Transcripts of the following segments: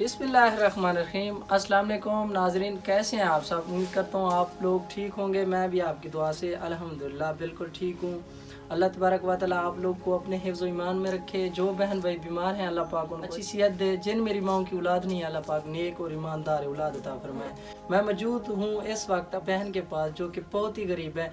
बिस्मिल्लाहिर्रहमानिर्रहीम। अस्सलाम वालेकुम नाजरीन, कैसे हैं आप सब? उम्मीद करता हूँ आप लोग ठीक होंगे। मैं भी आपकी दुआ से अल्हम्दुलिल्लाह बिल्कुल ठीक हूँ। अल्लाह तबारक व तआला आप लोग को अपने हिफ्ज़ ईमान में रखे। जो बहन भाई बीमार हैं अल्लाह पाक उनको अच्छी सेहत दे। जिन मेरी माओ की औलाद नहीं है अल्लाह पाक नेक और ईमानदार औलाद अता फरमाए। मैं मौजूद हूँ इस वक्त बहन के पास जो कि बहुत ही गरीब है।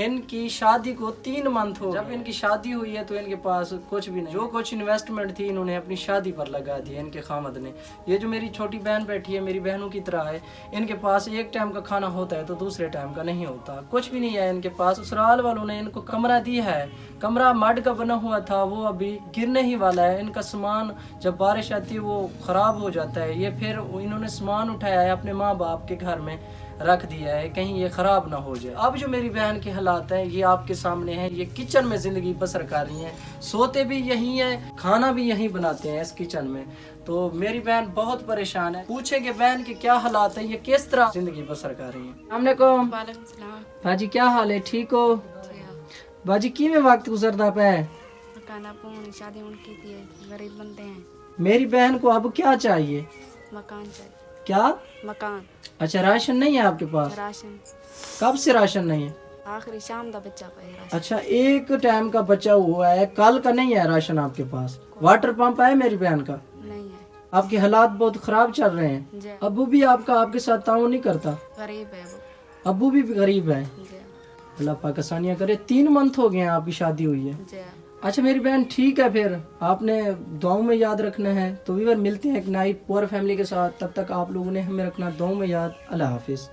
इनकी शादी को 3 मंथ हो गए। जब इनकी शादी हुई है तो इनके पास कुछ भी नहीं, जो कुछ इन्वेस्टमेंट थी इन्होंने अपनी शादी पर लगा दी इनके खामद ने। ये जो मेरी छोटी बहन बैठी है मेरी बहनों की तरह है। इनके पास एक टाइम का खाना होता है तो दूसरे टाइम का नहीं होता, कुछ भी नहीं है इनके पास। ससुराल वालों ने इनको कमरा दिया है, कमरा मड का बना हुआ था, वो अभी गिरने ही वाला है। इनका सामान जब बारिश आती है वो ख़राब हो जाता है। ये फिर इन्होंने सामान उठाया है अपने माँ बाप के घर में रख दिया है कहीं ये ख़राब ना हो जाए। अब जो मेरी बहन के हालात हैं ये आपके सामने हैं। ये किचन में ज़िंदगी बसर कर रही हैं, सोते भी यहीं हैं, खाना भी यहीं बनाते हैं इस किचन में। तो मेरी बहन बहुत परेशान है। पूछेंगे बहन के क्या हालात हैं, ये किस तरह ज़िंदगी बसर कर रही हैं। अस्सलाम वालेकुम बाजी, क्या हाल है? ठीक हो बाजी? किवें वक्त गुजरदा पे? शादी उनकी थी, गरीब बंदे हैं। मेरी बहन को अब क्या चाहिए? मकान चाहिए। क्या? मकान। अच्छा, राशन नहीं है आपके पास? राशन कब से राशन नहीं है? आखिरी शाम का बच्चा पे राशन। अच्छा, एक टाइम का बचा हुआ है, कल का नहीं है राशन आपके पास? वाटर पंप है मेरी बहन का? नहीं है। आपके हालात बहुत खराब चल रहे हैं। जी। अबू भी आपका आपके साथ ताउन नहीं करता? गरीब है वो। अबू भी गरीब है। जी। अल्लाह पाक आसानियां करे। 3 मंथ हो गए हैं आपकी शादी हुई है। जी। अच्छा मेरी बहन, ठीक है, फिर आपने दुआओं में याद रखना है। तो भी मिलते हैं एक नई पूरी फैमिली के साथ, तब तक आप लोगों ने हमें रखना दुआओं में याद। अल्लाह हाफिज़।